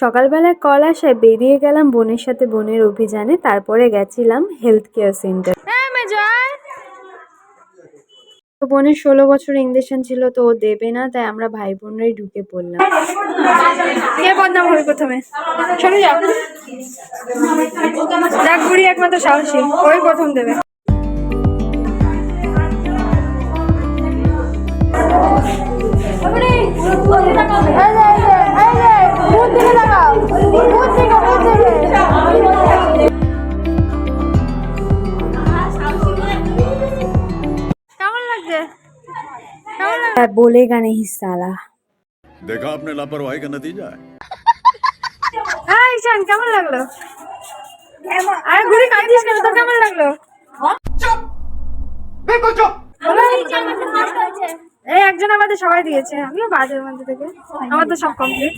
সকালবেলায় কল আসায় বেরিয়ে গেলাম বোনের সাথে বোনের অভিযানে। তারপরে গেছিলাম হেলথ কেয়ার সেন্টার। তো বোনের 16 বছর ইঞ্জেকশন ছিল, তো ও দেবে না, তাই আমরা ভাই বোনরাই ঢুকে পড়লাম। কে বদনাম হবে প্রথমে? সরে যাও। দেখ বুড়ি একমাত্র সাহসী, ওই প্রথম দেবে। बोलेगा नहीं साला। देखा आपने लापरवाही का नतीजा है। হ্যাঁ ঈশান, কেমন লাগলো? আরে ঘুরে কাঁদিস কেন? তো কেমন লাগলো? চুপ, বিলকুল চুপ। এই একজন আমাদের সবাই দিয়েছে, আমিও বাজের মধ্যে থেকে, আমার তো সব কমপ্লিট।